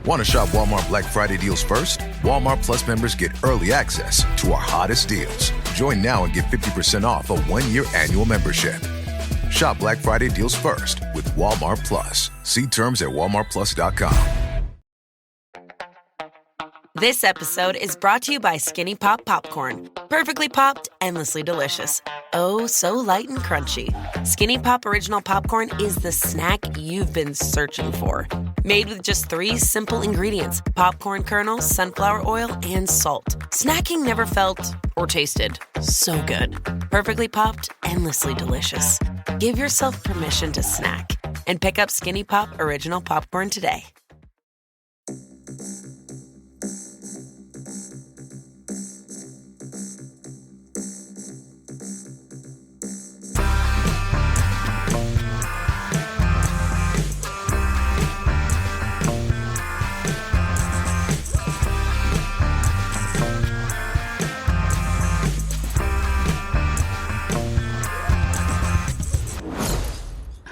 Want to shop Walmart Black Friday deals first? Walmart Plus members get early access to our hottest deals. Join now and get 50% off a 1-year annual membership. Shop Black Friday deals first with Walmart Plus. See terms at walmartplus.com. This episode is brought to you by Skinny Pop Popcorn. Perfectly popped, endlessly delicious. Oh, so light and crunchy. Skinny Pop Original Popcorn is the snack you've been searching for. Made with just 3 simple ingredients: popcorn kernels, sunflower oil, and salt. Snacking never felt or tasted so good. Perfectly popped, endlessly delicious. Give yourself permission to snack and pick up Skinny Pop Original Popcorn today.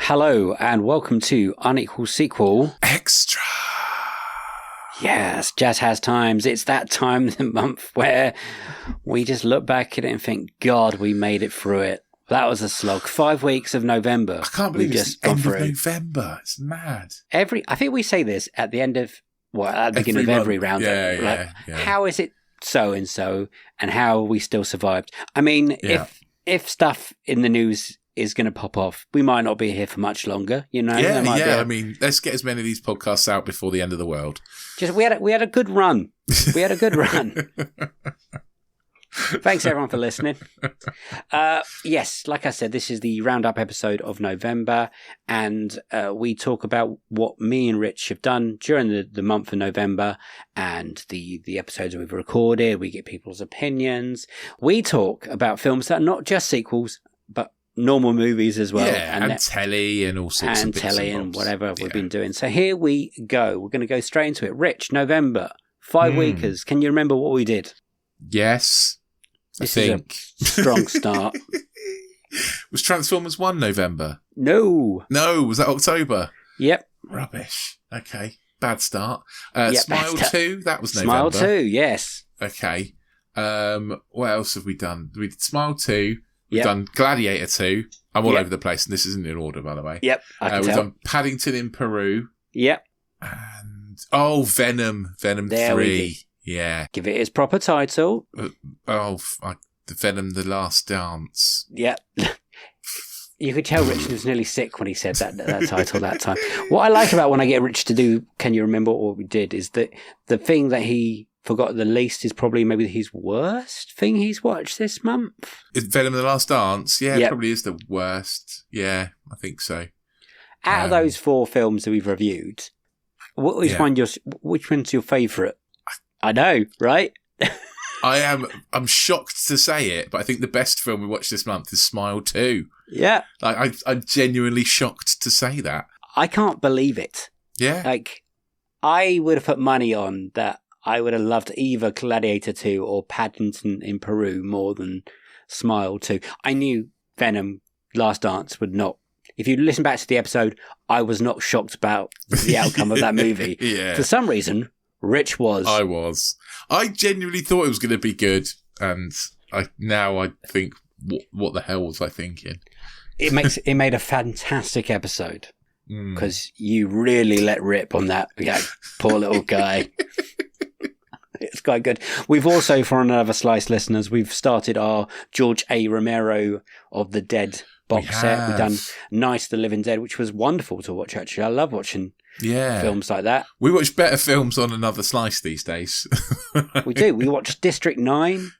Hello and welcome to Unequal Sequel Extra. Yes, Jazz has times. It's that time of the month where we just look back at it and think, God, we made it through it. That was a slog. 5 weeks of November. I can't believe it's the end of November. It's mad. I think we say this at the end of, at the beginning of every round. Yeah. How is it so and so, and how we still survived? I mean, if stuff in the news is going to pop off, we might not be here for much longer, you know. I mean, let's get as many of these podcasts out before the end of the world. We had a good run. We had a good run. Thanks everyone for listening. Yes, like I said, this is the roundup episode of November, and we talk about what me and Rich have done during the month of November and the episodes we've recorded. We get people's opinions. We talk about films that are not just sequels, but normal movies as well. Yeah, and telly and all sorts of bits and whatever we've been doing. So here we go. We're going to go straight into it. Rich, November, 5 weekers. Can you remember what we did? Yes, this is a strong start. Was Transformers 1 November? No, was that October? Yep. Rubbish. Okay, bad start. Yep, Smile 2, that was Smile November. 2, yes. Okay. What else have we done? We did Smile 2. We've done Gladiator 2. I'm all over the place, and this isn't in order, by the way. Yep, I can we've tell. done Paddington in Peru. Yep. And, Venom 3. Yeah. Give it its proper title. The Venom, The Last Dance. Yep. You could tell Rich was nearly sick when he said that title that time. What I like about when I get Rich to do Can You Remember What We Did is that the thing that he forgot the least is probably maybe his worst thing he's watched this month. Is Venom The Last Dance? Yeah, it probably is the worst. Yeah, I think so. Out of those 4 films that we've reviewed, which one's your favourite? I know, right? I'm shocked to say it, but I think the best film we watched this month is Smile 2. Yeah. I'm genuinely shocked to say that. I can't believe it. Yeah. I would have put money on that. I would have loved either Gladiator 2 or Paddington in Peru more than Smile 2. I knew Venom Last Dance would not. If you listen back to the episode, I was not shocked about the outcome of that movie. Yeah. For some reason, Rich was. I was. I genuinely thought it was going to be good, and I think, what the hell was I thinking? It made a fantastic episode because you really let rip on that poor little guy. It's quite good. We've also, for Another Slice listeners, we've started our George A. Romero of the Dead box set. We've done Night of the Living Dead, which was wonderful to watch, actually. I love watching films like that. We watch better films on Another Slice these days. We do. We watched District 9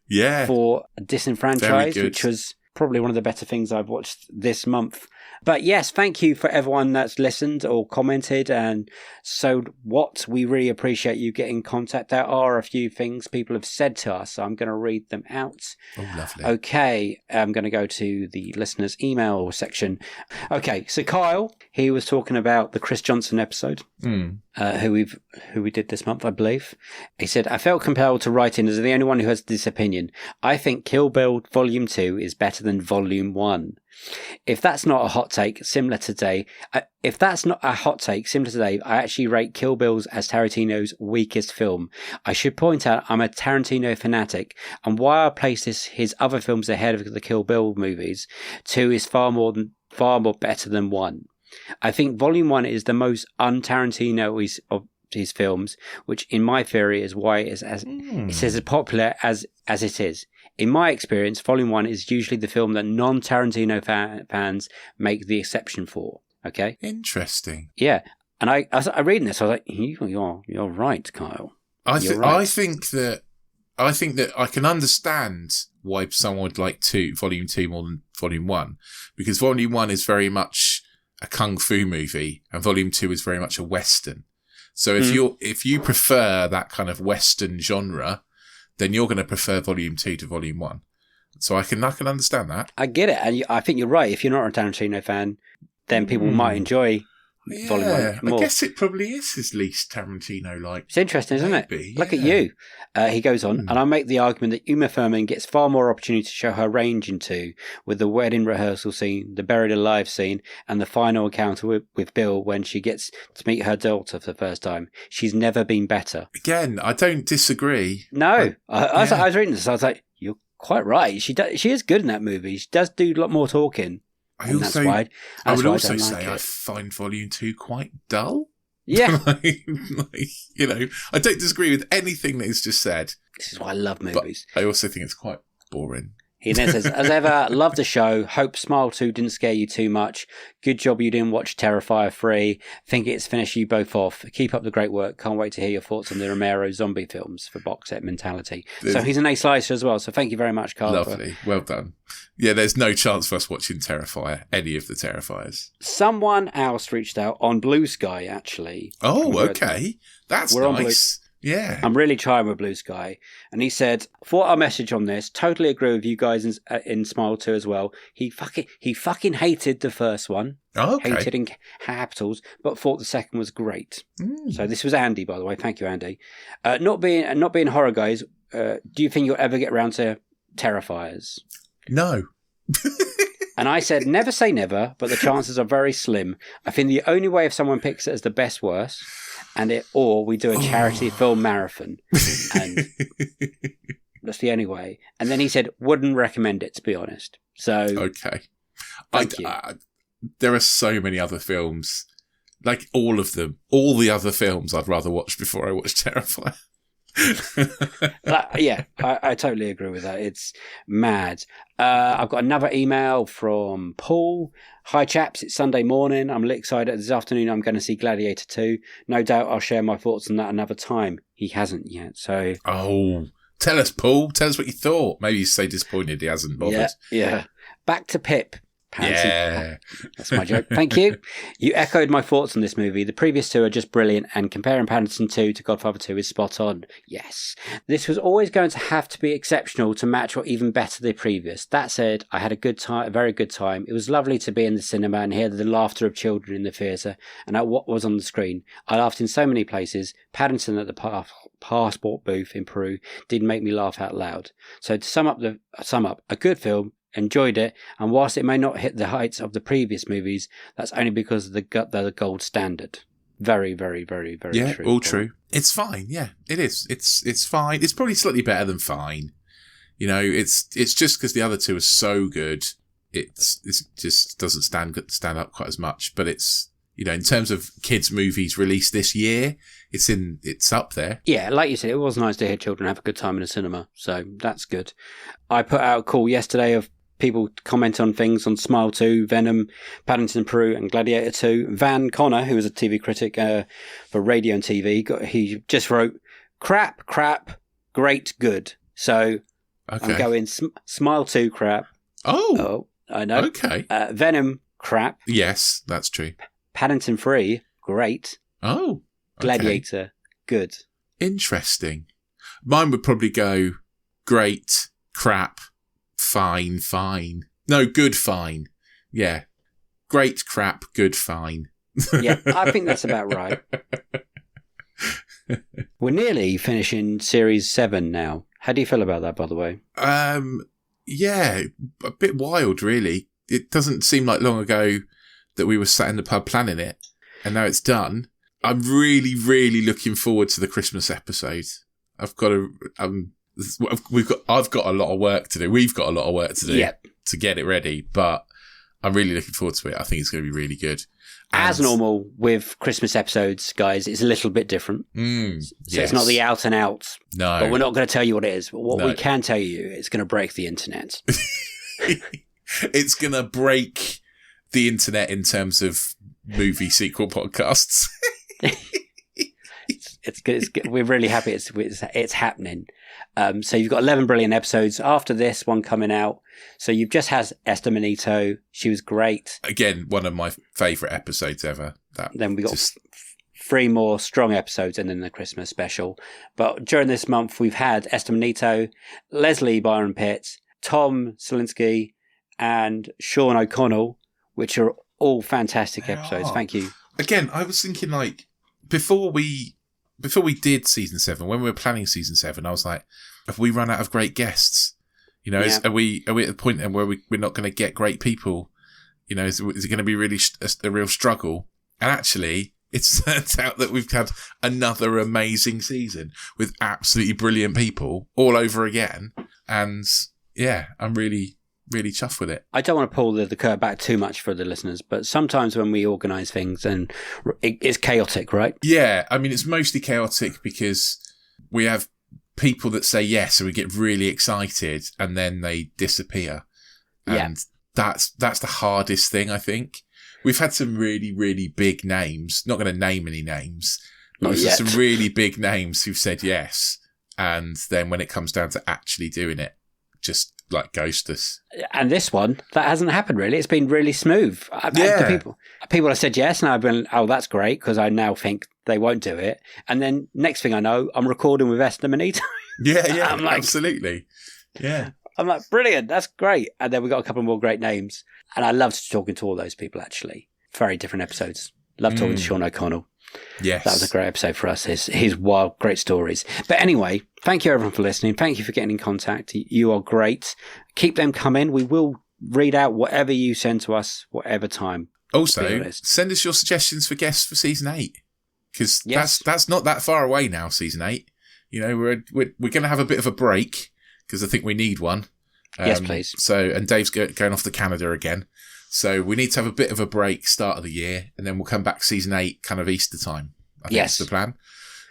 for Disenfranchised, which was probably one of the better things I've watched this month. But yes, thank you for everyone that's listened or commented and so what. We really appreciate you getting in contact. There are a few things people have said to us, so I'm going to read them out. Oh, lovely. Okay, I'm going to go to the listeners' email section. Okay, so Kyle, he was talking about the Chris Johnson episode, who we did this month, I believe. He said, I felt compelled to write in as the only one who has this opinion. I think Kill Bill Volume 2 is better than Volume 1. If that's not a hot take, similar to Dave, I actually rate Kill Bills as Tarantino's weakest film. I should point out I'm a Tarantino fanatic, and while I place his other films ahead of the Kill Bill movies, 2 is far more better than 1. I think Volume 1 is the most un-Tarantino of his films, which in my theory is why it's as popular as it is. In my experience, Volume 1 is usually the film that non-Tarantino fans make the exception for. Okay? Interesting. Yeah. And I was reading this, I was like, you're right, Kyle. I think that I can understand why someone would like Volume 2 more than Volume 1, because Volume 1 is very much a kung fu movie and Volume 2 is very much a Western. So if you prefer that kind of Western genre, then you're going to prefer Volume 2 to Volume 1. So I can understand that. I get it. And I think you're right. If you're not a Tarantino fan, then people might enjoy Volume 1 more. I guess it probably is his least Tarantino-like. It's interesting, isn't it? Look at you. He goes on, and I make the argument that Uma Thurman gets far more opportunity to show her range in 2, with the wedding rehearsal scene, the buried alive scene, and the final encounter with Bill when she gets to meet her daughter for the first time. She's never been better. Again, I don't disagree. No. I was reading this, I was like, you're quite right. She is good in that movie. She does do a lot more talking. I would also say I find Volume 2 quite dull. Yeah. I don't disagree with anything that he's just said. This is why I love movies. But I also think it's quite boring. He then says, as ever, love the show. Hope Smile 2 didn't scare you too much. Good job you didn't watch Terrifier 3. Think it's finished you both off. Keep up the great work. Can't wait to hear your thoughts on the Romero zombie films for Box Set Mentality. So he's an A-slicer as well. So thank you very much, Carl. Lovely. Well done. Yeah, there's no chance for us watching Terrifier, any of the Terrifiers. Someone else reached out on Blue Sky, actually. Oh, okay. That's nice. Yeah. I'm really trying with Blue Sky. And he said, for our message on this, totally agree with you guys in Smile 2 as well. He fucking hated the first one. Oh, okay. Hated in capitals, but thought the second was great. So this was Andy, by the way. Thank you, Andy. Not being horror guys, do you think you'll ever get around to Terrifiers? No. And I said, never say never, but the chances are very slim. I think the only way if someone picks it as the best worst, or we do a charity film marathon. And that's the only way. And then he said, wouldn't recommend it, to be honest. So, okay. Thank you. There are so many other films, like all of them, all the other films I'd rather watch before I watch Terrifier. Yeah, I totally agree with that. It's mad. I've got another email from Paul. Hi chaps, it's Sunday morning. I'm a little excited. This afternoon I'm going to see Gladiator 2. No doubt I'll share my thoughts on that another time. He hasn't yet, so... Oh, tell us, Paul. Tell us what you thought. Maybe he's so disappointed he hasn't bothered. Yeah. Back to Pip. Pansy. Yeah. That's my joke. Thank you. You echoed my thoughts on this movie. The previous 2 are just brilliant, and comparing Paddington 2 to Godfather 2 is spot on. Yes. This was always going to have to be exceptional to match or even better the previous. That said, I had a very good time. It was lovely to be in the cinema and hear the laughter of children in the theatre and at what was on the screen. I laughed in so many places. Paddington at the passport booth in Peru did make me laugh out loud. So to sum up, a good film. Enjoyed it, and whilst it may not hit the heights of the previous movies, that's only because of they're the gold standard. Very, very, very, very true. Yeah, all true. It's fine. Yeah, it is. It's fine. It's probably slightly better than fine. It's just because the other 2 are so good. It just doesn't stand up quite as much. But it's in terms of kids' movies released this year, it's up there. Yeah, like you said, it was nice to hear children have a good time in a cinema, so that's good. I put out a call yesterday of people comment on things on Smile 2, Venom, Paddington Peru, and Gladiator 2. Van Connor, who is a TV critic for radio and TV, he just wrote, crap, great, good. So okay. I'm going Smile 2, crap. Oh, I know. Okay. Venom, crap. Yes, that's true. Paddington 3, great. Oh, okay. Gladiator, good. Interesting. Mine would probably go great, crap, fine. No, good, fine. Yeah. Great, crap, good, fine. Yeah, I think that's about right. We're nearly finishing Series 7 now. How do you feel about that, by the way? Yeah, a bit wild, really. it doesn't seem like long ago that we were sat in the pub planning it, and now it's done. I'm really, really looking forward to the Christmas episode. I've got a lot of work to do. We've got a lot of work to do to get it ready, but I'm really looking forward to it. I think it's going to be really good. As normal with Christmas episodes, guys, it's a little bit different. So it's not the out and out. No. But we're not going to tell you what it is. But what we can tell you, it's going to break the internet. It's going to break the internet in terms of movie sequel podcasts. It's good. We're really happy it's happening. So you've got 11 brilliant episodes after this one coming out. So you've just had Esther Manito. She was great. Again, one of my favourite episodes ever. Then we got 3 more strong episodes and then the Christmas special. But during this month, we've had Esther Manito, Leslie Byron Pitt, Tom Selinsky, and Sean O'Connell, which are all fantastic episodes. Thank you. Again, I was thinking like before we did season 7, when we were planning season 7, I was like, have we run out of great guests? You know, are we at the point where we're not going to get great people? You know, is it going to be really a real struggle? And actually, it turns out that we've had another amazing season with absolutely brilliant people all over again. And yeah, I'm really, really chuffed with it. I don't want to pull the curve back too much for the listeners, but sometimes when we organise things, and it's chaotic, right? Yeah, I mean, it's mostly chaotic because we have people that say yes, and we get really excited, and then they disappear. And that's the hardest thing, I think. We've had some really, really big names. Not going to name any names. But some really big names who've said yes, and then when it comes down to actually doing it, just like ghost us. And this one, that hasn't happened really. It's been really smooth. The people have said yes, and I've been, oh, that's great, because I now think they won't do it. And then next thing I know, I'm recording with Esther Manito. Yeah, I'm like, absolutely. Yeah. I'm like, brilliant, that's great. And then we got a couple more great names. And I loved talking to all those people, actually. Very different episodes. Love talking to Sean O'Connell. Yes. That was a great episode for us. His wild, great stories. But anyway, thank you everyone for listening. Thank you for getting in contact. You are great. Keep them coming. We will read out whatever you send to us, whatever time. Also, send us your suggestions for guests for season 8. Because that's not that far away now, season 8. You know, we're going to have a bit of a break because I think we need one. Yes, please. So, and Dave's going off to Canada again. So we need to have a bit of a break start of the year, and then we'll come back season 8, kind of Easter time. I think that's the plan.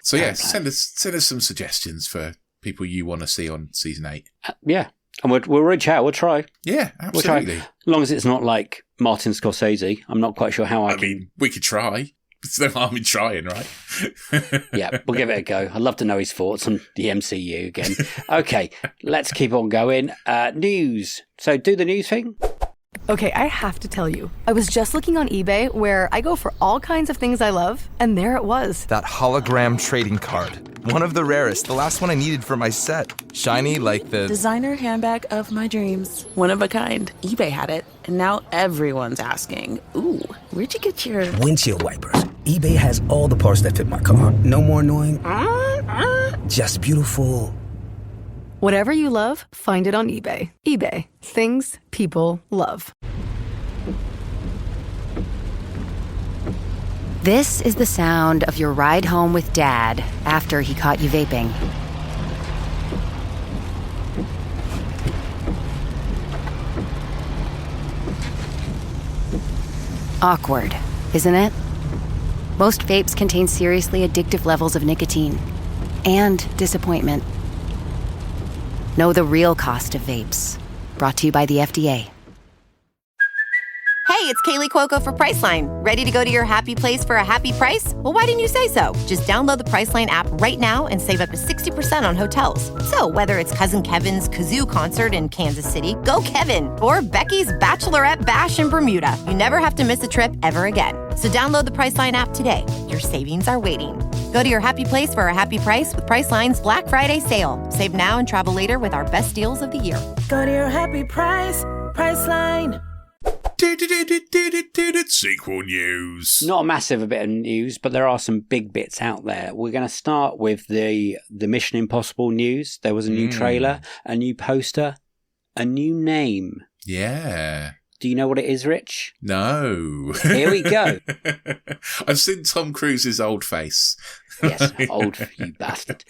So send us some suggestions for people you want to see on season 8. And we'll reach out. We'll try. Yeah, absolutely. We'll try. As long as it's not like Martin Scorsese. I'm not quite sure how I mean, we could try. There's no harm in trying, right? Yeah, we'll give it a go. I'd love to know his thoughts on the MCU again. Okay, let's keep on going. News. So do the news thing. Okay, I have to tell you, I was just looking on eBay where I go for all kinds of things I love, and there it was. That hologram trading card. One of the rarest, the last one I needed for my set. Shiny like the... designer handbag of my dreams. One of a kind. eBay had it, and now everyone's asking, ooh, where'd you get your... windshield wipers. eBay has all the parts that fit my car. No more annoying... just beautiful... Whatever you love, find it on eBay. eBay. Things people love. This is the sound of your ride home with Dad after he caught you vaping. Awkward, isn't it? Most vapes contain seriously addictive levels of nicotine and disappointment. Know the real cost of vapes. Brought to you by the FDA. Hey, it's Kaylee Cuoco for Priceline. Ready to go to your happy place for a happy price? Well, why didn't you say so? Just download the Priceline app right now and save up to 60% on hotels. So whether it's Cousin Kevin's Kazoo Concert in Kansas City, go Kevin, or Becky's Bachelorette Bash in Bermuda, you never have to miss a trip ever again. So download the Priceline app today. Your savings are waiting. Go to your happy place for a happy price with Priceline's Black Friday sale. Save now and travel later with our best deals of the year. Go to your happy price, Priceline. Sequel news. Not a massive bit of news, but there are some big bits out there. We're going to start with the Mission Impossible news. There was a new trailer, a new poster, a new name. Yeah. Do you know what it is, Rich? No. Here we go. I've seen Tom Cruise's old face. Yes, old, you bastard.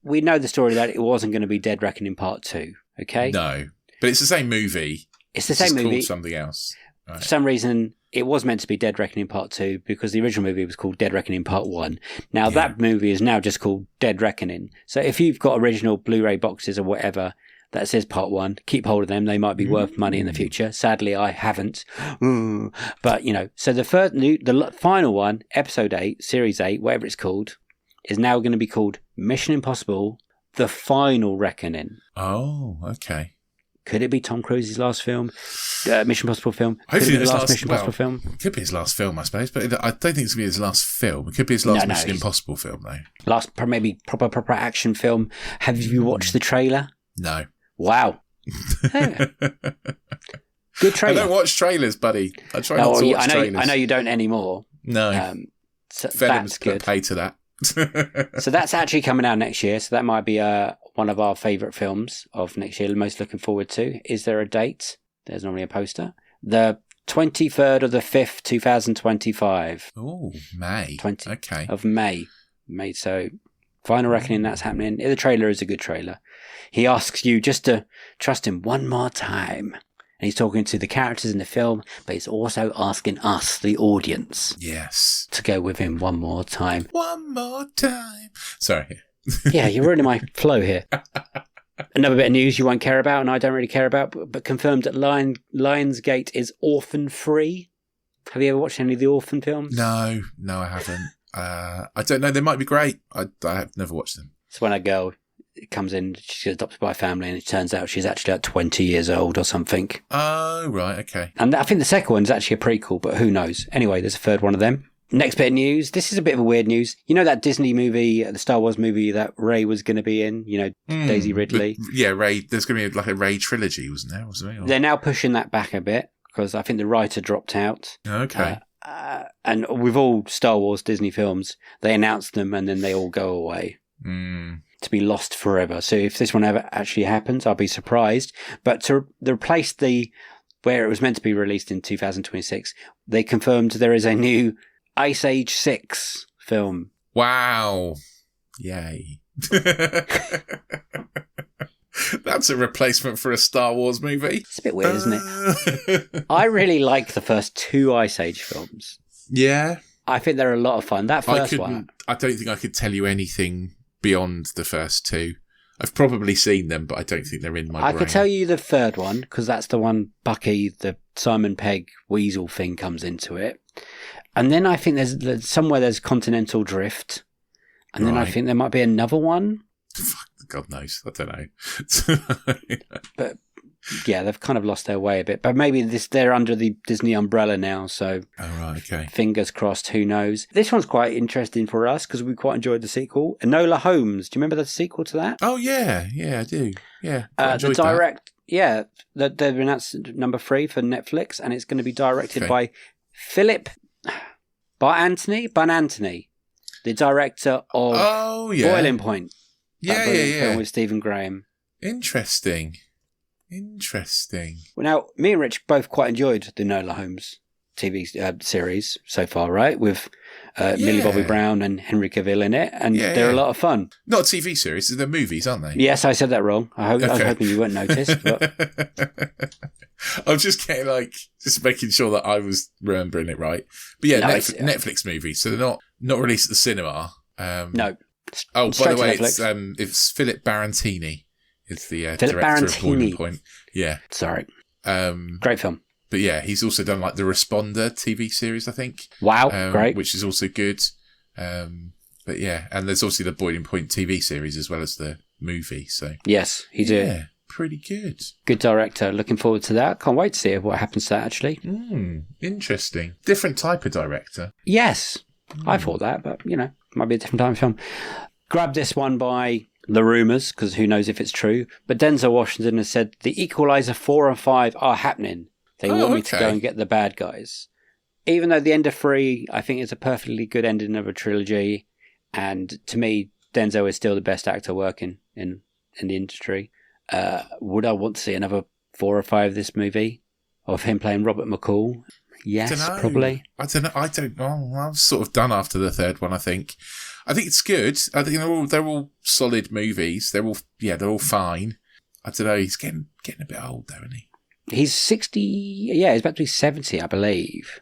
We know the story that it wasn't going to be Dead Reckoning Part 2, okay? No, but it's the same movie. It's the same movie. Called something else. Right. For some reason, it was meant to be Dead Reckoning Part 2 because the original movie was called Dead Reckoning Part 1. Now, that movie is now just called Dead Reckoning. So if you've got original Blu-ray boxes or whatever that says Part 1, keep hold of them. They might be worth money in the future. Sadly, I haven't. But, so the final one, Episode 8, Series 8, whatever it's called, is now going to be called Mission Impossible, The Final Reckoning. Oh, okay. Could it be Tom Cruise's last film? Mission Impossible film? Hopefully his last Mission Impossible film? It could be his last film, I suppose, but I don't think it's going to be his last film. It could be his last Mission Impossible film, though. Last, maybe proper action film. Have you watched the trailer? No. Wow. Yeah. Good trailer. I don't watch trailers, buddy. I try not to watch trailers. I know you don't anymore. No. So Venom's that's good. Pay to that. So that's actually coming out next year. So that might be one of our favourite films of next year. Most looking forward to. Is there a date? There's normally a poster. The 23rd of the 5th, 2025. Oh, May. 20 okay. Of May. So Final Reckoning, that's happening. The trailer is a good trailer. He asks you just to trust him one more time. And he's talking to the characters in the film, but he's also asking us, the audience, to go with him one more time. One more time. Sorry. Yeah, you're ruining my flow here. Another bit of news you won't care about, and I don't really care about, but confirmed that Lionsgate is orphan-free. Have you ever watched any of the Orphan films? No, I haven't. I don't know. They might be great. I have never watched them. It's when a girl comes in, she's adopted by a family, and it turns out she's actually like 20 years old or something. Oh, right, okay. And I think the second one's actually a prequel, but who knows? Anyway, there's a third one of them. Next bit of news. This is a bit of a weird news. You know that Disney movie, the Star Wars movie that Rey was going to be in? Daisy Ridley? Rey. There's going to be like a Rey trilogy, wasn't there? Or... They're now pushing that back a bit because I think the writer dropped out. Okay. And with all Star Wars Disney films, they announce them and then they all go away. To be lost forever. So if this one ever actually happens, I'll be surprised. But to replace where it was meant to be released in 2026, they confirmed there is a new Ice Age 6 film. Wow. Yay. That's a replacement for a Star Wars movie. It's a bit weird, isn't it? I really like the first two Ice Age films. Yeah. I think they're a lot of fun. That first one. I don't think I could tell you anything beyond the first two. I've probably seen them, but I don't think they're in my brain. I could tell you the third one, because that's the one Bucky, the Simon Pegg weasel thing comes into it. And then I think there's somewhere there's Continental Drift. And then I think there might be another one. God knows. I don't know. But yeah, they've kind of lost their way a bit. But maybe they're under the Disney umbrella now. So okay. Fingers crossed, who knows. This one's quite interesting for us because we quite enjoyed the sequel. Enola Holmes. Do you remember the sequel to that? Oh, yeah. Yeah, I do. Yeah. The direct... That. Yeah, they've announced number 3 for Netflix, and it's going to be directed by Philip Bonantony, the director of Boiling Point. Yeah. Film with Stephen Graham. Interesting. Well, now, me and Rich both quite enjoyed the Enola Holmes TV series so far, right? With Millie Bobby Brown and Henry Cavill in it, and they're a lot of fun. Not a TV series, they're movies, aren't they? Yes, I said that wrong. I was hoping you wouldn't notice. But... I'm just getting just making sure that I was remembering it right. But yeah, Netflix movies, so they're not released at the cinema. No. Oh, by the way, it's Philip Barantini. It's the director of Boiling Point. Yeah. Sorry. Great film. But yeah, he's also done The Responder TV series, I think. Wow, great. Which is also good. But yeah, and there's also the Boiling Point TV series as well as the movie. So yes, he did. Yeah, pretty good. Good director. Looking forward to that. Can't wait to see what happens to that, actually. Interesting. Different type of director. Yes. I thought that, but, might be a different type of film. Grab this one by... the rumours, because who knows if it's true. But Denzel Washington has said the Equalizer 4 and 5 are happening. They want me to go and get the bad guys. Even though the end of 3, I think, is a perfectly good ending of a trilogy. And to me, Denzel is still the best actor working in the industry. Would I want to see another 4 or 5 of this movie? of him playing Robert McCall. Yes, Dunno. probably. I don't know. I don't know. I'm sort of done after the third one, I think. I think it's good. I think they're all solid movies. They're all fine. I don't know. He's getting a bit old, though, isn't he? He's 60. Yeah, he's about to be 70, I believe.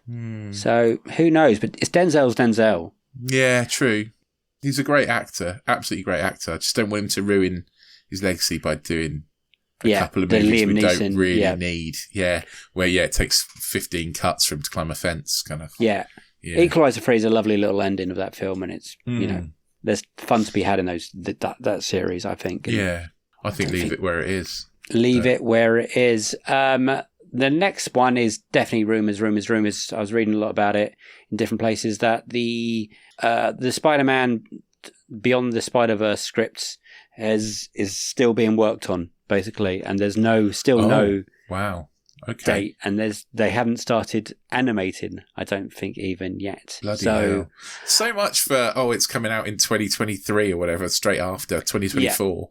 So who knows? But it's Denzel's Denzel. Yeah, true. He's a great actor. Absolutely great actor. I just don't want him to ruin his legacy by doing a couple of movies Liam we Neeson, don't really need. Yeah. Where, it takes 15 cuts for him to climb a fence, kind of. Yeah. Equalizer 3 is a lovely little ending of that film, and it's, there's fun to be had in that series, I think. And I think leave it where it is. Leave it where it is. The next one is definitely rumours. I was reading a lot about it in different places that the Spider-Man Beyond the Spider-Verse scripts is still being worked on, basically, and there's no wow. Okay. date, and they haven't started animating, I don't think, even yet. Bloody hell. So much for it's coming out in 2023 or whatever, straight after 2024.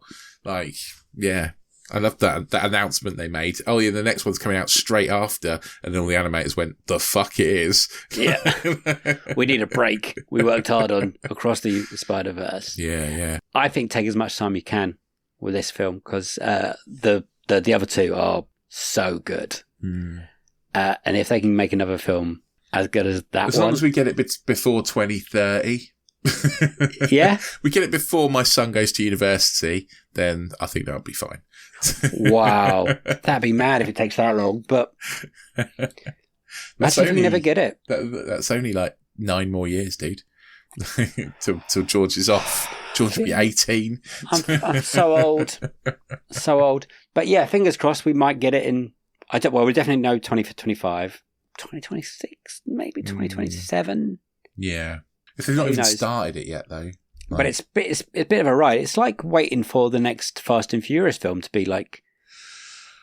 I love that announcement they made. Oh yeah, the next one's coming out straight after, and then all the animators went, "The fuck it is." Yeah, we need a break. We worked hard on Across the Spider-Verse. Yeah. I think take as much time you can with this film, because the other two are so good. And if they can make another film as good as that, as long as we get it before 2030. Yeah, we get it before my son goes to university, then I think that'll be fine. Wow, that'd be mad if it takes that long. But imagine if we never get it. That's only like 9 more years, dude. till George is off. George will be 18. I'm so old. But yeah, fingers crossed we might get it in. We definitely know 2025, 2026, maybe 2027. Yeah. If they've not even started it yet, though. But it's a bit of a ride. It's like waiting for the next Fast and Furious film to be like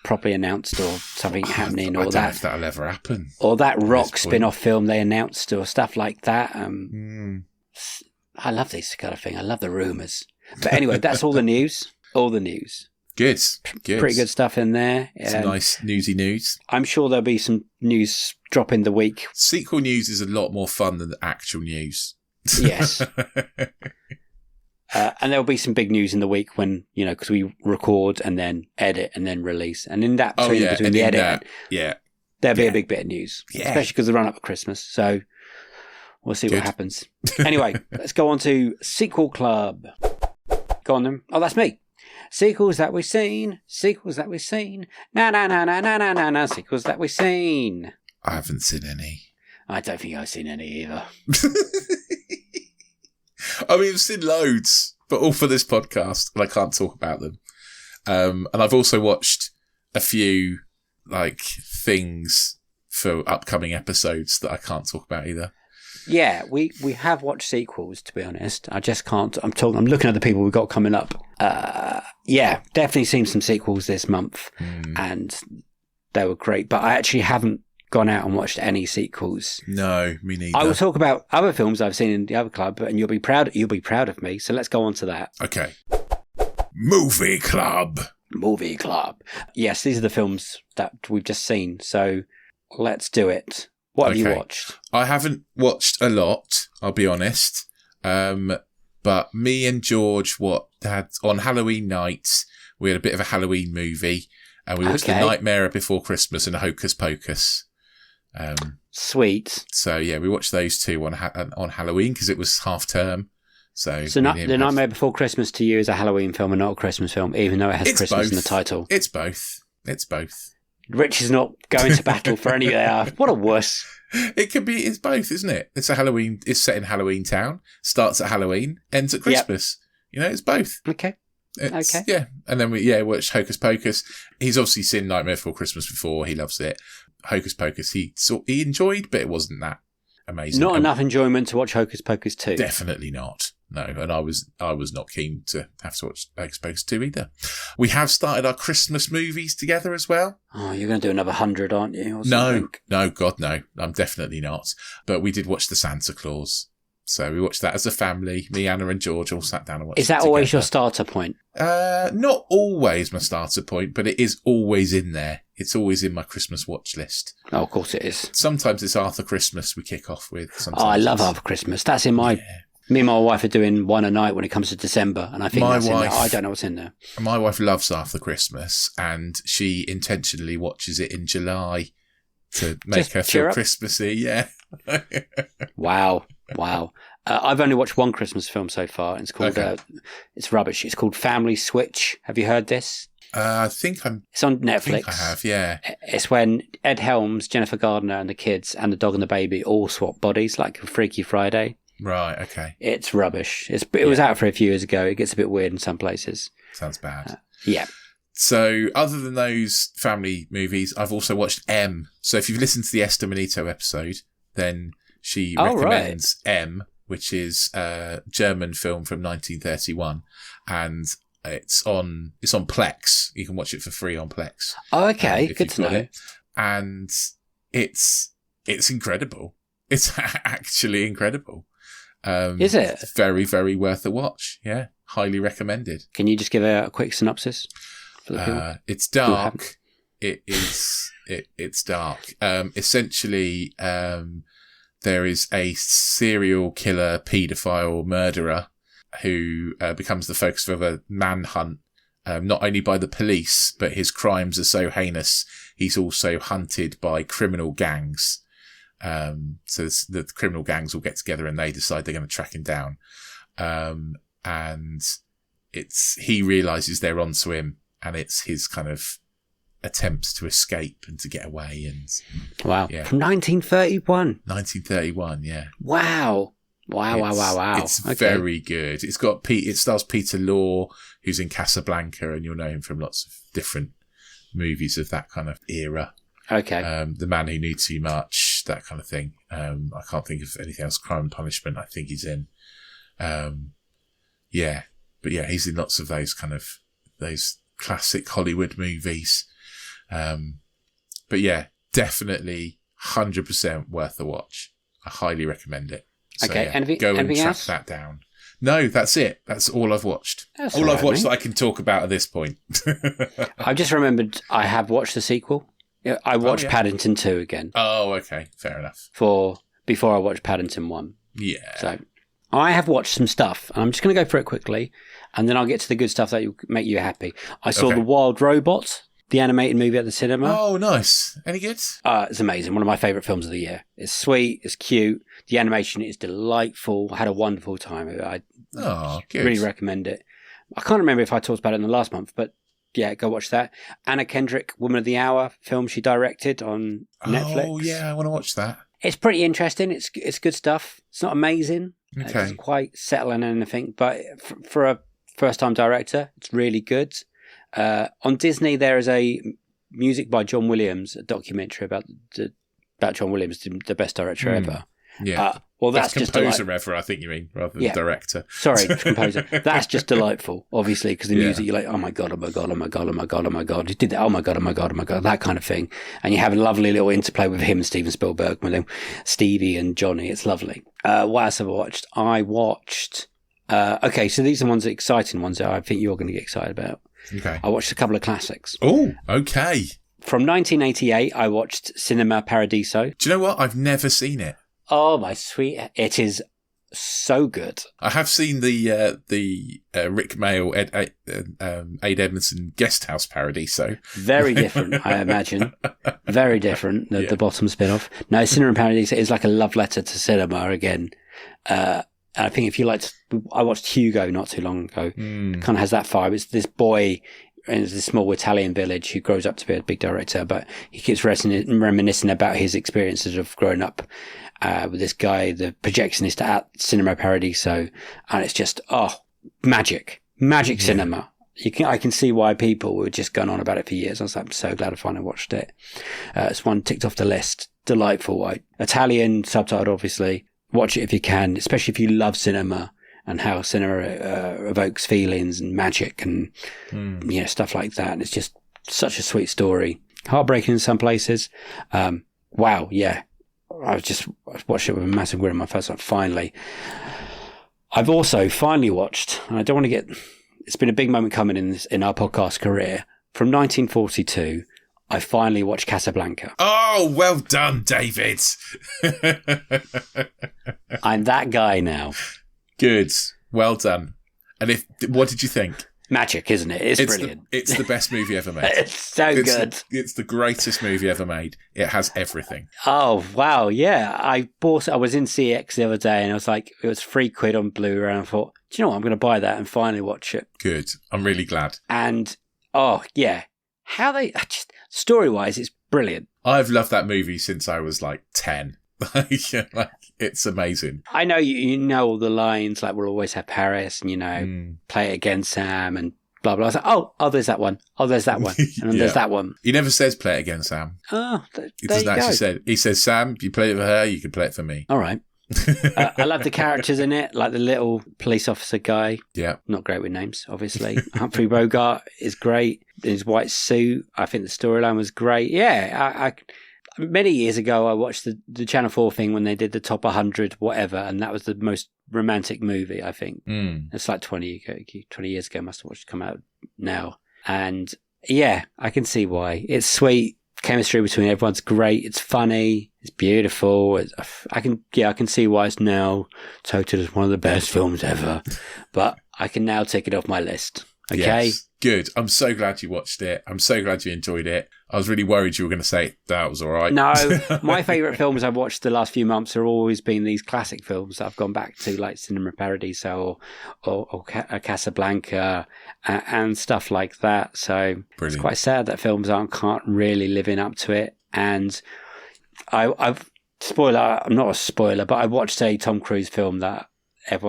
properly announced or something happening. I don't know if that'll ever happen. Or that Rock spin-off film they announced or stuff like that. I love this kind of thing. I love the rumours. But anyway, that's all the news. Good. Pretty good stuff in there. Some nice newsy news. I'm sure there'll be some news drop in the week. Sequel news is a lot more fun than the actual news. Yes. And there'll be some big news in the week when, because we record and then edit and then release. And in that between the edit, there'll be a big bit of news, especially because the run up to Christmas. So we'll see what happens. Anyway, let's go on to Sequel Club. Go on then. Oh, that's me. Sequels that we've seen. Na, sequels that we've seen. I haven't seen any. I don't think I've seen any either. I mean, I've seen loads, but all for this podcast, and I can't talk about them. And I've also watched a few, things for upcoming episodes that I can't talk about either. Yeah, we have watched sequels, to be honest. I just can't. I'm looking at the people we've got coming up. Definitely seen some sequels this month, and they were great. But I actually haven't gone out and watched any sequels. No, me neither. I will talk about other films I've seen in the other club, and you'll be proud of me. So let's go on to that. Okay. Movie Club. Yes, these are the films that we've just seen. So let's do it. What have you watched? I haven't watched a lot, I'll be honest. But me and George had on Halloween nights, we had a bit of a Halloween movie, and we watched The Nightmare Before Christmas and Hocus Pocus. Sweet. So yeah, we watched those two on Halloween because it was half term. So The Nightmare Before Christmas to you is a Halloween film and not a Christmas film, even though it has Christmas in the title. It's both. Rich is not going to battle for any of that. What a wuss. It's both, isn't it? It's set in Halloween Town, starts at Halloween, ends at Christmas. Yep. It's both. Okay. Yeah. And then we watched Hocus Pocus. He's obviously seen Nightmare Before Christmas before. He loves it. Hocus Pocus he enjoyed, but it wasn't that amazing. Not enough enjoyment to watch Hocus Pocus 2. Definitely not. No, and I was not keen to have to watch Hocus Pocus 2 either. We have started our Christmas movies together as well. Oh, you're going to do another 100, aren't you? No, God, no. I'm definitely not. But we did watch The Santa Claus. So we watched that as a family. Me, Anna and George all sat down and watched it. Is that always your starter point? Not always my starter point, but it is always in there. it's always in my Christmas watch list. Oh, of course it is. Sometimes it's Arthur Christmas we kick off with. Sometimes I love Arthur Christmas. That's in my... Yeah. Me and my wife are doing one a night when it comes to December, and I think that's in there. I don't know what's in there. My wife loves Arthur Christmas, and she intentionally watches it in July to make her feel Christmassy. Yeah. Wow. I've only watched one Christmas film so far. It's called, it's rubbish. It's called Family Switch. Have you heard this? It's on Netflix. I think I have, yeah. It's when Ed Helms, Jennifer Gardner, and the kids and the dog and the baby all swap bodies like a Freaky Friday. Right, okay. It's rubbish. It was out for a few years ago. It gets a bit weird in some places. Sounds bad. Yeah. So, other than those family movies, I've also watched M. So, if you've listened to the Esther Manito episode, then she recommends M, which is a German film from 1931, and it's on Plex. You can watch it for free on Plex. Oh, okay. Good to know. And it's incredible. It's actually incredible. Is it? It's very, very worth a watch. Yeah. Highly recommended. Can you just give a quick synopsis? It's dark. It's dark. Essentially, there is a serial killer, paedophile, murderer who becomes the focus of a manhunt, not only by the police, but his crimes are so heinous, he's also hunted by criminal gangs. So the criminal gangs will get together and they decide they're going to track him down. And he realizes they're onto him, and it's his kind of attempts to escape and to get away. And wow. Yeah. From 1931. 1931. Yeah. Wow. It's very good. It stars Peter Law, who's in Casablanca, and you'll know him from lots of different movies of that kind of era. Okay. The Man Who Knew Too Much, that kind of thing. I can't think of anything else. Crime and Punishment, I think he's in. Yeah. But yeah, he's in lots of those classic Hollywood movies. But yeah, definitely 100% worth a watch. I highly recommend it. So, okay. Yeah, go and track that down. No, that's it. That's all I've watched. All I've watched that I can talk about at this point. I've just remembered I have watched the sequel. I watched Paddington 2 again. Oh, okay. Fair enough. Before I watched Paddington 1. Yeah. So I have watched some stuff, and I'm just going to go through it quickly, and then I'll get to the good stuff that will make you happy. I saw The Wild Robot, the animated movie at the cinema. Oh, nice. Any good? It's amazing. One of my favourite films of the year. It's sweet. It's cute. The animation is delightful. I had a wonderful time. I really recommend it. I can't remember if I talked about it in the last month, but yeah, go watch that. Anna Kendrick, Woman of the Hour, film she directed on Netflix. Oh, yeah, I want to watch that. It's pretty interesting. It's good stuff. It's not amazing. Okay. It doesn't quite settle in anything, but for a first-time director, it's really good. On Disney, there is a music by John Williams, a documentary about John Williams, the best director ever. Yeah. Well, that's just composer ever, I think you mean, rather than director. Sorry, composer. That's just delightful, obviously, because the music, you're like, oh my God, oh my God, oh my God, oh my God, oh my God. He did that, oh my God, oh my God, oh my God, that kind of thing. And you have a lovely little interplay with him and Steven Spielberg, with him, Stevie and Johnny. It's lovely. What else have I watched? Okay, so these are ones, exciting ones that I think you're going to get excited about. Okay. I watched a couple of classics. Oh, okay. From 1988, I watched Cinema Paradiso. Do you know what? I've never seen it. Oh, my sweet. It is so good. I have seen the Rick Mayall, Ade Edmondson Guest House Paradiso. Very different, I imagine. Very different, the bottom spin-off. No, Cinema Paradiso is like a love letter to cinema again. And I think if you I watched Hugo not too long ago. Kind of has that vibe. It's this boy in this small Italian village who grows up to be a big director, but he keeps reminiscing about his experiences of growing up with this guy, the projectionist at Cinema Paradiso, and it's just magic cinema. I can see why people were just going on about it for years. I was like, I'm so glad I finally watched it. It's one ticked off the list. Delightful. Italian subtitled, obviously. Watch it if you can, especially if you love cinema and how cinema evokes feelings and magic and stuff like that. And it's just such a sweet story. Heartbreaking in some places. Wow, yeah. I watched it with a massive grin on my face. Like, finally. I've also finally watched, and I don't want to get... It's been a big moment coming in our podcast career. From 1942, I finally watched Casablanca. Oh, well done, David. I'm that guy now. Good. Well done. And what did you think? Magic, isn't it? It's brilliant. It's the best movie ever made. It's so good. It's the greatest movie ever made. It has everything. Oh, wow. Yeah. I was in CX the other day and I was like, it was £3 on Blu-ray. And I thought, do you know what? I'm going to buy that and finally watch it. Good. I'm really glad. And, oh, yeah. How they, just story-wise, it's brilliant. I've loved that movie since I was like 10. It's amazing. I know you know all the lines, like we'll always have Paris and, play it again, Sam, and blah, blah. I was like, oh, there's that one. Oh, there's that one. And then there's that one. He never says play it again, Sam. Oh, he doesn't actually say it. He says, Sam, if you play it for her, you can play it for me. All right. I love the characters in it, like the little police officer guy. Yeah. Not great with names, obviously. Humphrey Bogart is great. His white suit. I think the storyline was great. Yeah, I many years ago, I watched the Channel 4 thing when they did the top 100 whatever, and that was the most romantic movie, I think. It's like 20 years ago, must have watched it come out now. And yeah, I can see why. It's sweet. Chemistry between everyone's great. It's funny. It's beautiful. I can see why it's now touted as one of the best films ever. But I can now take it off my list. Okay? Yes. Good. I'm so glad you watched it. I'm so glad you enjoyed it. I was really worried you were going to say that was all right. No, my favourite films I've watched the last few months have always been these classic films that I've gone back to, like Cinema Paradiso or Casablanca and stuff like that. So It's quite sad that films can't really living up to it. And I'm not a spoiler, but I watched a Tom Cruise film that I've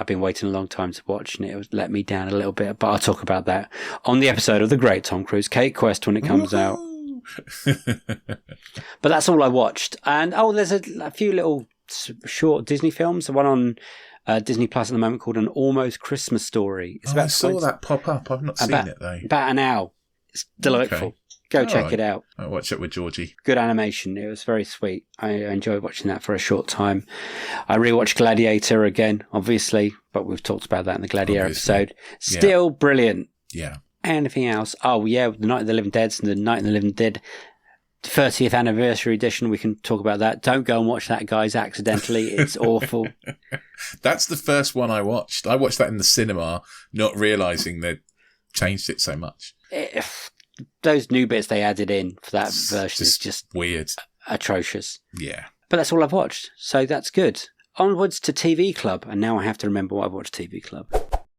been waiting a long time to watch, and it was let me down a little bit, but I'll talk about that on the episode of The Great Tom Cruise, Kate Quest, when it comes out. But that's all I watched. And there's a few little short Disney films. The one on Disney Plus at the moment called An Almost Christmas Story. I saw that pop up. I've not seen it though. About an hour. It's delightful. Okay. Go check it out. I'll watch it with Georgie. Good animation. It was very sweet. I enjoyed watching that for a short time. I rewatched Gladiator again, obviously, but we've talked about that in the Gladiator episode. Still brilliant. Yeah. Anything else? Oh, yeah, The Night of the Living Dead and The Night of the Living Dead 30th anniversary edition. We can talk about that. Don't go and watch that, guys, accidentally. It's awful. That's the first one I watched. I watched that in the cinema, not realising they'd changed it so much. Those new bits they added in for that version is just weird, atrocious. Yeah. But that's all I've watched, so that's good. Onwards to TV Club, and now I have to remember what I've watched TV Club.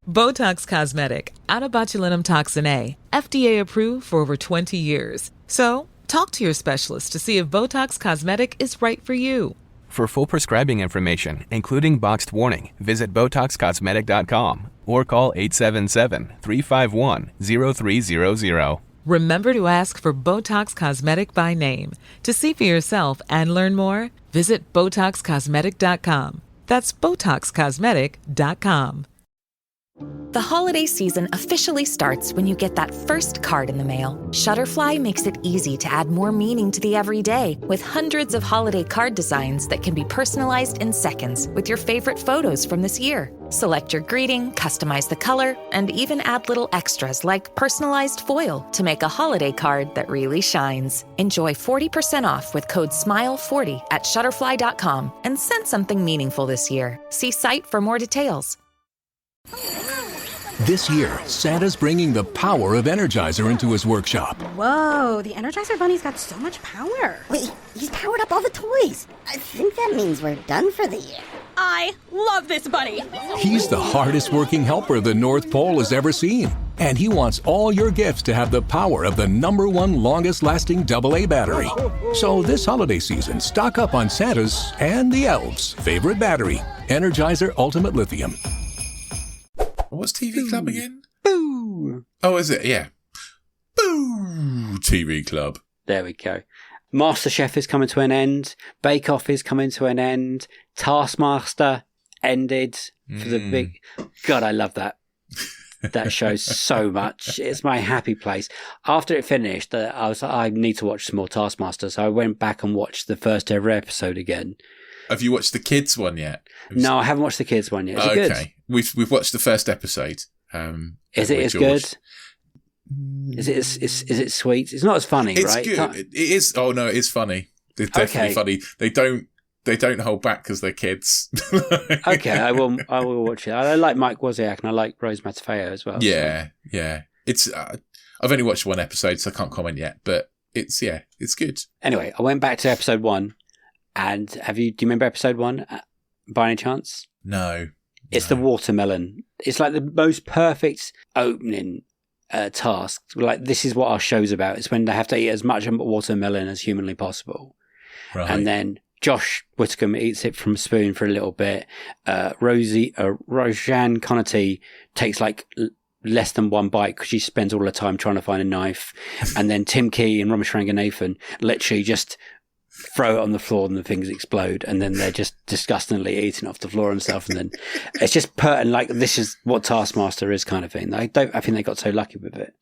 Botox Cosmetic, onabotulinum toxin A, FDA approved for over 20 years. So, talk to your specialist to see if Botox Cosmetic is right for you. For full prescribing information, including boxed warning, visit BotoxCosmetic.com or call 877-351-0300. Remember to ask for Botox Cosmetic by name. To see for yourself and learn more, visit BotoxCosmetic.com. That's BotoxCosmetic.com. The holiday season officially starts when you get that first card in the mail. Shutterfly makes it easy to add more meaning to the everyday with hundreds of holiday card designs that can be personalized in seconds with your favorite photos from this year. Select your greeting, customize the color, and even add little extras like personalized foil to make a holiday card that really shines. Enjoy 40% off with code SMILE40 at Shutterfly.com and send something meaningful this year. See site for more details. This year, Santa's bringing the power of Energizer into his workshop. Whoa, the Energizer Bunny's got so much power. Wait, he's powered up all the toys. I think that means we're done for the year. I love this bunny. He's the hardest working helper the North Pole has ever seen. And he wants all your gifts to have the power of the #1 longest lasting AA battery. So this holiday season, stock up on Santa's and the elves' favorite battery, Energizer Ultimate Lithium. What's TV Club again? Boo! Oh, is it? Yeah. Boo! TV Club. There we go. MasterChef is coming to an end. Bake Off is coming to an end. Taskmaster ended for the big... God, I love that. That show so much. It's my happy place. After it finished, I was like, I need to watch some more Taskmaster. So I went back and watched the first ever episode again. Have you watched the kids one yet? No, I haven't watched the kids one yet. Is it good? We've watched the first episode. Is it as good? Is it sweet? It's not as funny, it's right? good. It is. Oh no, it is funny. It's definitely funny. They don't hold back because they're kids. Okay, I will watch it. I like Mike Wozniak and I like Rose Matafeo as well. Yeah, so. Yeah. It's I've only watched one episode, so I can't comment yet. But it's good. Anyway, I went back to episode 1, and do you remember episode 1 by any chance? No. It's the watermelon. It's like the most perfect opening task. Like, this is what our show's about. It's when they have to eat as much watermelon as humanly possible. Right. And then Josh Whittaker eats it from a spoon for a little bit. Roseanne Connerty takes like less than one bite because she spends all her time trying to find a knife. And then Tim Key and Ramesh Ranganathan literally just throw it on the floor and the things explode, and then they're just disgustingly eating off the floor and stuff. And then it's just and like, this is what Taskmaster is, kind of thing. I think they got so lucky with it.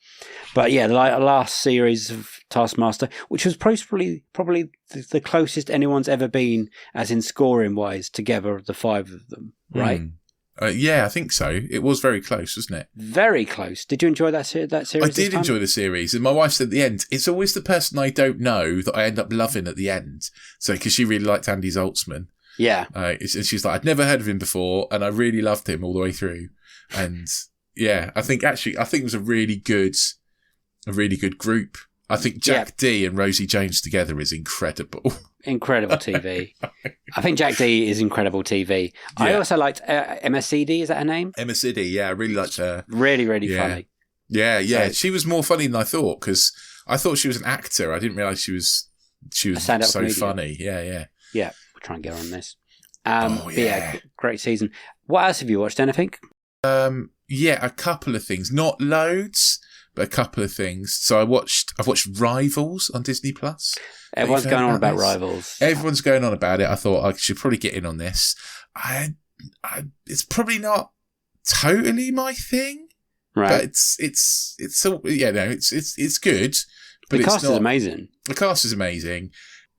But yeah, the last series of Taskmaster, which was probably the closest anyone's ever been, as in scoring wise, together, the 5 of them, right? Yeah, I think so. It was very close, wasn't it? Very close. Did you enjoy that series? I did enjoy the series. And my wife said at the end, it's always the person I don't know that I end up loving at the end. So, because she really liked Andy Zaltzman. Yeah. And she's like, I'd never heard of him before, and I really loved him all the way through. And yeah, I think it was a really good group. I think Jack D and Rosie Jones together is incredible. Incredible TV. I think Jack D is incredible TV. Yeah. I also liked Emma Cady. Is that her name? Emma Cady. Yeah, I really liked her. Really, really funny. Yeah. So, she was more funny than I thought, because I thought she was an actor. I didn't realise she was so comedian. Funny. Yeah. Yeah, we'll try and get her on this. Yeah, great season. What else have you watched? Anything? Yeah, a couple of things. Not loads, but a couple of things. So I've watched Rivals on Disney Plus. Everyone's going on about Rivals. Everyone's going on about it. I thought I should probably get in on this. It's probably not totally my thing, right? But it's good. But the cast is amazing. The cast is amazing.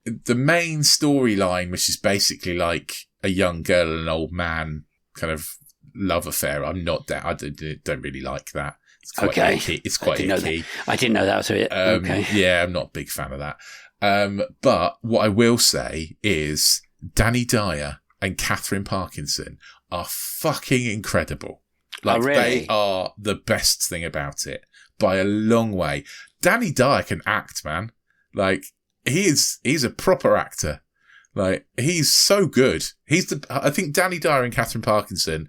The main storyline, which is basically like a young girl and an old man kind of love affair. I don't really like that. It's quite icky. It's quite icky. I didn't know that was it. Okay. Yeah, I'm not a big fan of that. But what I will say is Danny Dyer and Catherine Parkinson are fucking incredible. Like, really? They are the best thing about it by a long way. Danny Dyer can act, man. Like, he's a proper actor. Like, he's so good. I think Danny Dyer and Catherine Parkinson,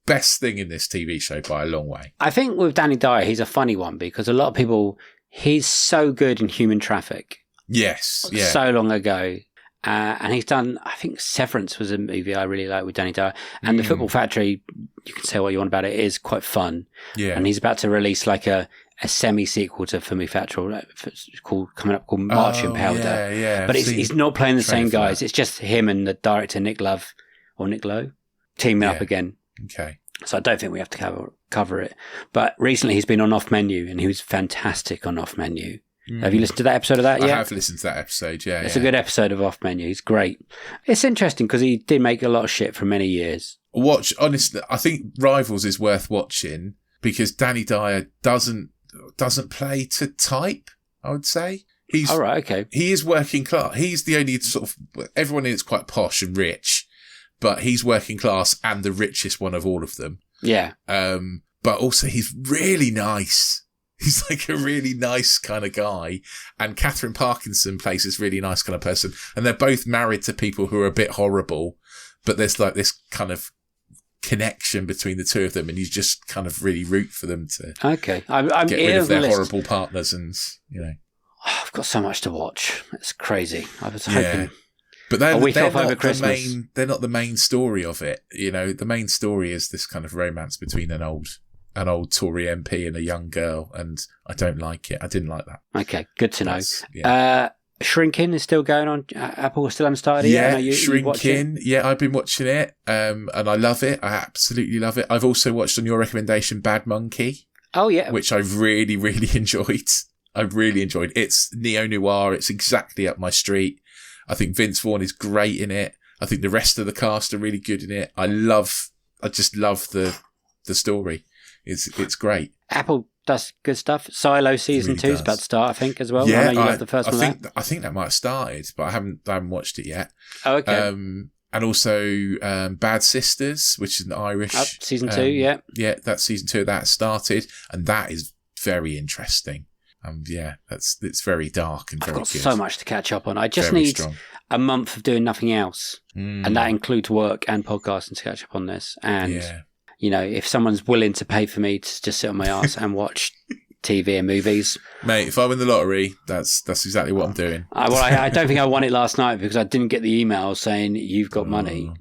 best thing in this TV show by a long way. I think with Danny Dyer, he's a funny one because a lot of people, he's so good in Human Traffic. Yes. Yeah. So long ago. And he's done, I think Severance was a movie I really like with Danny Dyer. And The Football Factory, you can say what you want about it, is quite fun. Yeah. And he's about to release like a semi-sequel to Fumi Factory called Marching Powder. Yeah. But he's not playing the same guys. It's just him and the director Nick Lowe teaming up again. Okay. So I don't think we have to cover it. But recently he's been on Off Menu, and he was fantastic on Off Menu. Have you listened to that episode of that yet? I have listened to that episode, yeah. It's a good episode of Off Menu. He's great. It's interesting because he did make a lot of shit for many years. Honestly, I think Rivals is worth watching because Danny Dyer doesn't play to type, I would say. He's all right, okay. He is working class. He's the only sort of, everyone is quite posh and rich, but he's working class and the richest one of all of them. Yeah. But also he's really nice. He's like a really nice kind of guy. And Catherine Parkinson plays this really nice kind of person. And they're both married to people who are a bit horrible, but there's like this kind of connection between the two of them, and you just kind of really root for them to I'm get rid of their horrible partners. And, you know. I've got so much to watch. It's crazy. I was hoping. But they're over not Christmas. They're not the main story of it. You know, the main story is this kind of romance between an old Tory MP and a young girl, and I don't like it. I didn't like that. Okay, good to know. Shrinking is still going on. Apple still haven't started yet. Yeah, Shrinking. Yeah, I've been watching it, and I love it. I absolutely love it. I've also watched, on your recommendation, Bad Monkey. Oh, yeah. Which I really, really enjoyed. It's neo-noir. It's exactly up my street. I think Vince Vaughn is great in it. I think the rest of the cast are really good in it. I just love the story. It's great. Apple That's good stuff. Silo season 2 is about to start, I think, as well. Yeah, I know you love the first one. I think that might have started, but I haven't watched it yet. Oh, okay. And also Bad Sisters, which is an Irish season 2. Yeah, that's season 2. That started, and that is very interesting. It's very dark and very good. I've got so much to catch up on. I just need a month of doing nothing else, and that includes work and podcasting to catch up on this. And you know, if someone's willing to pay for me to just sit on my ass and watch TV and movies, mate, if I win the lottery, that's exactly what I'm doing. I don't think I won it last night because I didn't get the email saying you've got money.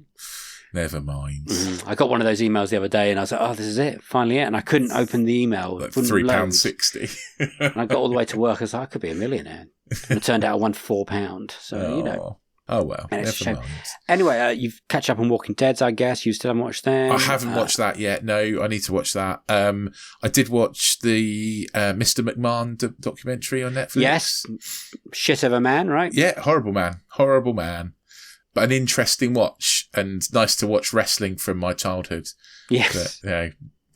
Never mind. I got one of those emails the other day and I was like, oh, this is it, finally it. And I couldn't open the email. Like £3.60. And I got all the way to work. I was like, I could be a millionaire. And it turned out I won £4. So, you know. Oh, well, never mind. Anyway, you've catch up on Walking Dead, I guess. You still haven't watched them? I haven't watched that yet. No, I need to watch that. I did watch the Mr. McMahon documentary on Netflix. Yes. Shit of a man, right? Yeah, horrible man. But an interesting watch, and nice to watch wrestling from my childhood. Yes. But, you know,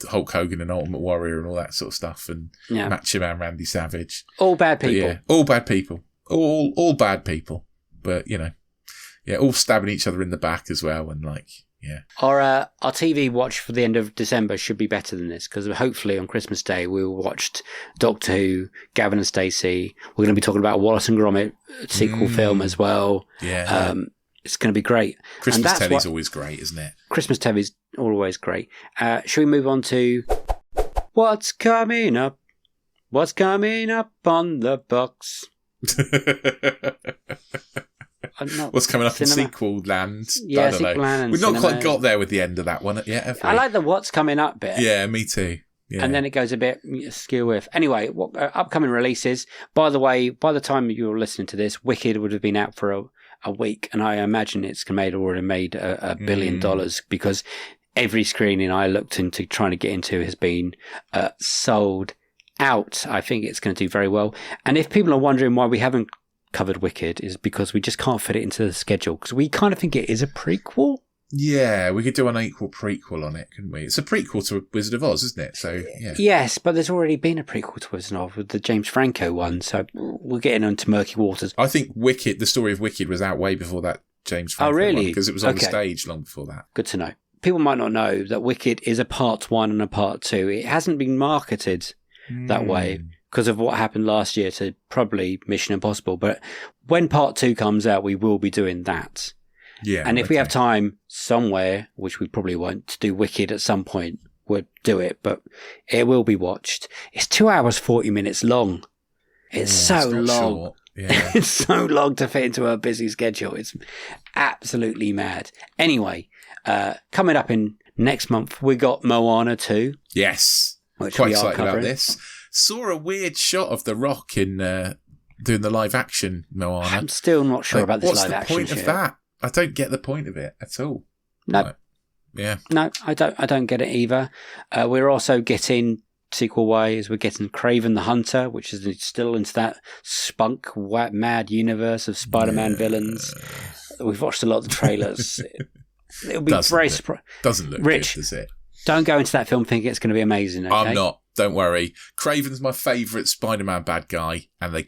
Hulk Hogan and Ultimate Warrior and all that sort of stuff, and Macho Man Randy Savage. All bad people. All bad people. All bad people. But, you know, all stabbing each other in the back as well, and Our TV watch for the end of December should be better than this, because hopefully on Christmas Day we watched Doctor Who, Gavin and Stacey. We're going to be talking about Wallace and Gromit sequel film as well. Yeah. It's going to be Great. Christmas telly's always great, isn't it? Christmas telly's always great. Shall we move on to what's coming up? What's coming up on the box? What's coming up in sequel land? Yeah, I don't sequel land. We've not quite got there with the end of that one yet, have we? I like the what's coming up bit. Yeah, me too. Yeah. And then it goes a bit skew with. Anyway, upcoming releases. By the way, by the time you're listening to this, Wicked would have been out for a week, and I imagine it's already made $1 billion because every screening I looked into trying to get into has been sold out. I think it's going to do very well. And if people are wondering why we haven't covered Wicked, is because we just can't fit it into the schedule, because we kind of think it is a prequel. Yeah, we could do an equal prequel on it, couldn't we? It's a prequel to Wizard of Oz, isn't it? So, yeah. Yes, but there's already been a prequel to Wizard of Oz with the James Franco one, so we're getting into murky waters. I think the story of Wicked was out way before that James Franco one, because it was on the stage long before that. Good to know. People might not know that Wicked is a part 1 and a part 2. It hasn't been marketed that way because of what happened last year to probably Mission Impossible, but when part 2 comes out, we will be doing that. Yeah, and if we have time somewhere, which we probably won't, to do Wicked at some point, we'll do it, but it will be watched. It's 2 hours, 40 minutes long. It's so long. Yeah. It's so long to fit into a busy schedule. It's absolutely mad. Anyway, coming up in next month, we got Moana 2. Yes. Which quite we are excited covering. about this. Saw a weird shot of The Rock in doing the live action Moana. I'm still not sure about this live action. What's the point of that? I don't get the point of it at all. No. Like, yeah. No, I don't get it either. We're also getting sequel-wise, we're getting Kraven the Hunter, which is still into that spunk, mad universe of Spider-Man villains. We've watched a lot of the trailers. It'll be very surprising. Doesn't look Rich, good, does it? Don't go into that film thinking it's going to be amazing. Okay? I'm not. Don't worry. Kraven's my favourite Spider-Man bad guy, and they're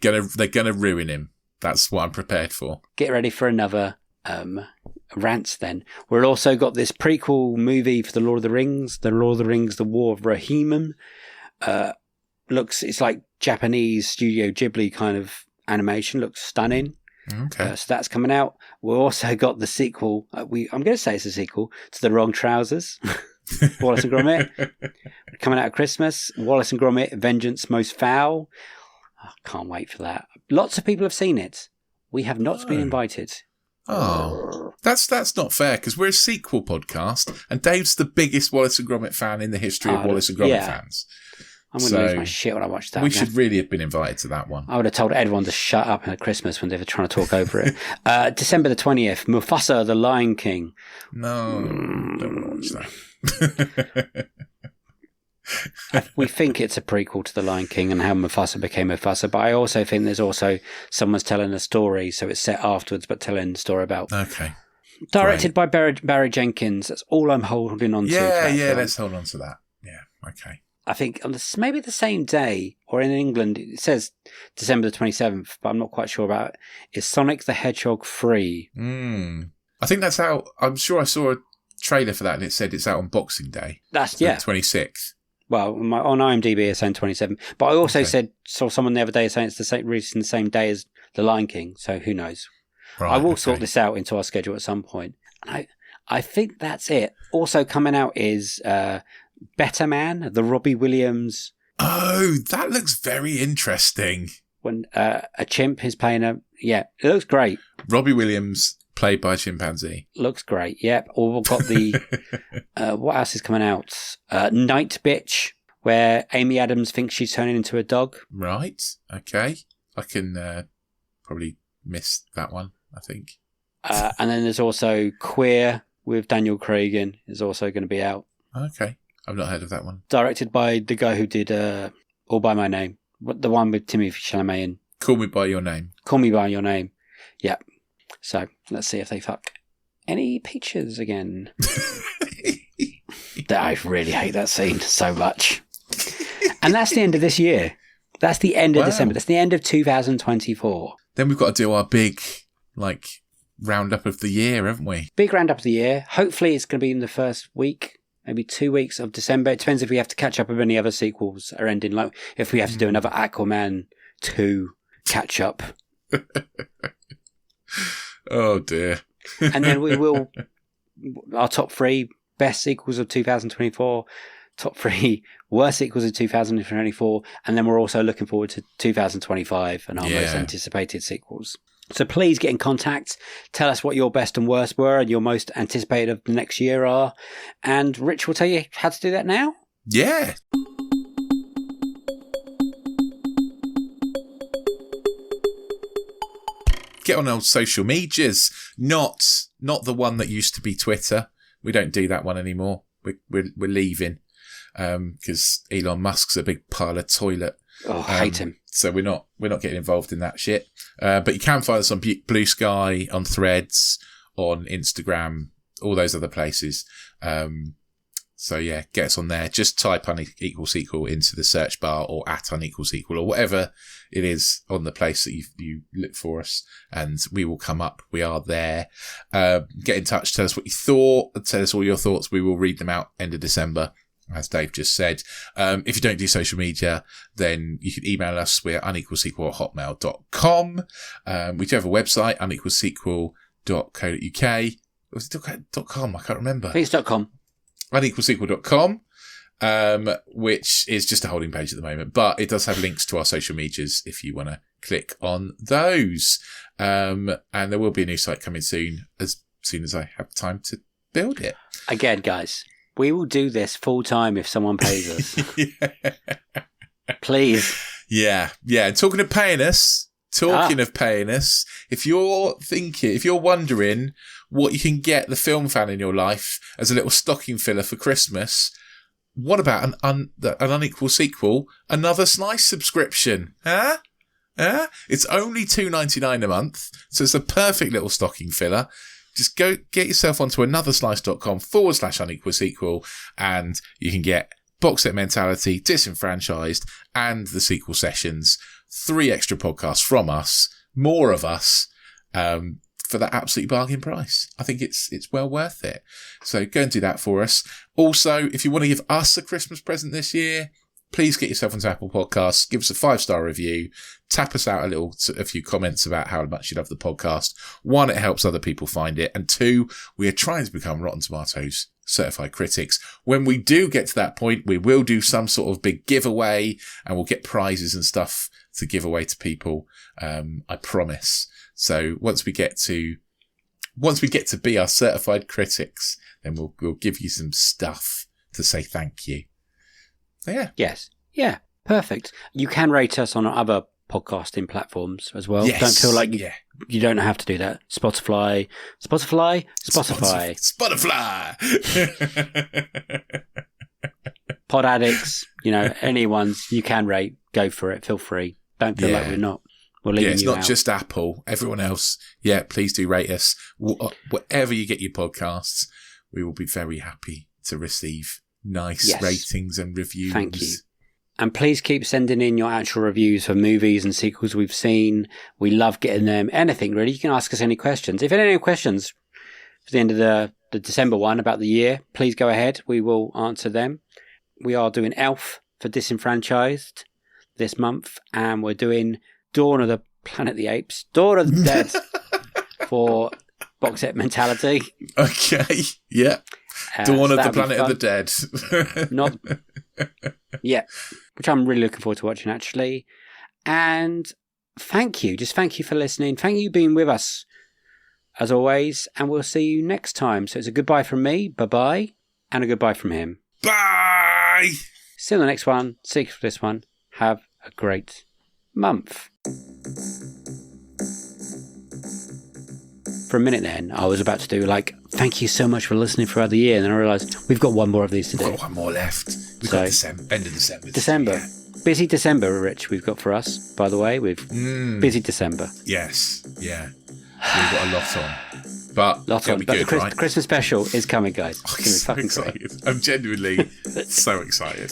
gonna ruin him. That's what I'm prepared for. Get ready for another rants then. We've also got this prequel movie for The Lord of the Rings, The War of Rohirrim. It's like Japanese Studio Ghibli kind of animation. Looks stunning. Okay. So that's coming out. We've also got the sequel. I'm going to say it's a sequel to The Wrong Trousers. Wallace and Gromit. Coming out at Christmas. Wallace and Gromit, Vengeance Most Foul. Oh, can't wait for that. Lots of people have seen it. We have not been invited. Oh, that's not fair, because we're a sequel podcast, and Dave's the biggest Wallace and Gromit fan in the history of Wallace and Gromit fans. I'm going to lose my shit when I watch that. We should really have been invited to that one. I would have told everyone to shut up at Christmas when they were trying to talk over it. December the 20th, Mufasa, the Lion King. No, don't want to watch that. We think it's a prequel to The Lion King and how Mufasa became Mufasa, but I also think there's also someone's telling a story, so it's set afterwards, but telling the story about. Okay. Directed by Barry Jenkins. That's all I'm holding on to. Yeah, let's hold on to that. Yeah, okay. I think on maybe the same day, or in England, it says December the 27th, but I'm not quite sure about it, is Sonic the Hedgehog 3. I think that's out. I'm sure I saw a trailer for that and it said it's out on Boxing Day. That's, the 26th. Well, on IMDb it's saying 27. But I also saw someone the other day saying it's releasing the same day as The Lion King, so who knows? Right, I will sort this out into our schedule at some point. I think that's it. Also coming out is Better Man, the Robbie Williams. Oh, that looks very interesting. When a chimp is playing it looks great. Robbie Williams played by a chimpanzee. Looks great, yep. Or we've got the, what else is coming out? Night Bitch, where Amy Adams thinks she's turning into a dog. Right, okay. I can probably miss that one, I think. And then there's also Queer with Daniel Craig is also going to be out. Okay. I've not heard of that one. Directed by the guy who did All By My Name. The one with Timothée Chalamet in. Call Me By Your Name. Call Me By Your Name. Yep. So let's see if they fuck any peaches again. I really hate that scene so much. And that's the end of this year. That's the end of December. That's the end of 2024. Then we've got to do our big, roundup of the year, haven't we? Big roundup of the year. Hopefully it's going to be in the first week, maybe 2 weeks of December. It depends if we have to catch up with any other sequels that are ending. Like if we have to do another Aquaman 2 catch up. Oh dear. And then we will, our top 3 best sequels of 2024, top 3 worst sequels of 2024, and then we're also looking forward to 2025 and our most anticipated sequels. So please get in contact. Tell us what your best and worst were and your most anticipated of the next year are. And Rich will tell you how to do that now. Yeah. Get on our social medias. Not the one that used to be Twitter. We don't do that one anymore. We're leaving because Elon Musk's a big pile of toilet. Oh, I hate him. So we're not getting involved in that shit. But you can find us on Blue Sky, on Threads, on Instagram, all those other places. So yeah, get us on there. Just type Unequal Sequel into the search bar or at Unequal Sequel or whatever it is on the place that you look for us, and we will come up. We are there. Get in touch. Tell us what you thought. Tell us all your thoughts. We will read them out end of December, as Dave just said. If you don't do social media, then you can email us. We're unequalsequel@hotmail.com. We do have a website, unequalsequel.co.uk. Was it .com? I can't remember. I think it's .com. unequalsequel.com, which is just a holding page at the moment, but it does have links to our social medias if you want to click on those. And there will be a new site coming soon as I have time to build it. Again, guys, we will do this full time if someone pays us. Please. Yeah. And talking of paying us, if you're wondering what you can get the film fan in your life as a little stocking filler for Christmas, what about an Unequal Sequel, another Slice subscription? Huh? It's only $2.99 a month, so it's a perfect little stocking filler. Just go get yourself onto anotherslice.com/Unequal Sequel, and you can get Box Set Mentality, Disenfranchised, and the sequel sessions. 3 extra podcasts from us, more of us, for that absolute bargain price. I think it's well worth it. So go and do that for us. Also, if you want to give us a Christmas present this year, please get yourself onto Apple Podcasts, give us a 5-star review, tap us out a few comments about how much you love the podcast. 1, it helps other people find it. And 2, we are trying to become Rotten Tomatoes certified critics. When we do get to that point, we will do some sort of big giveaway and we'll get prizes and stuff to give away to people. I promise. So once we get to be our certified critics, then we'll give you some stuff to say thank you. So yeah. Yes. Yeah. Perfect. You can rate us on other podcasting platforms as well. Yes. Don't feel like you don't have to do that. Spotify. Pod Addicts, any ones you can rate, go for it. Feel free. Don't feel like we're not. We're leaving you out. It's not just Apple. Everyone else, please do rate us. Whatever you get your podcasts, we will be very happy to receive nice ratings and reviews. Thank you. And please keep sending in your actual reviews for movies and sequels we've seen. We love getting them. Anything, really. You can ask us any questions. If you have any questions for the end of the December one about the year, please go ahead. We will answer them. We are doing Elf for Disenfranchised this month. And we're doing Dawn of the Planet of the Apes. Dawn of the Dead for Box Set Mentality. Okay. Yeah. Dawn of the Planet of the Dead. Which I'm really looking forward to watching, actually. And thank you for listening. Thank you for being with us, as always. And we'll see you next time. So it's a goodbye from me, bye-bye, and a goodbye from him. Bye! See you on the next one. See you for this one. Have a great month. For a minute then, I was about to do thank you so much for listening throughout the year. And then I realised we've got one more of these to do. We've got one more left. We've got end of December. December. Busy December, Rich, we've got for us, by the way. We've busy December. Yes. Yeah. We've got a lot on. But the Christmas special is coming, guys. I'm so excited. I'm genuinely so excited.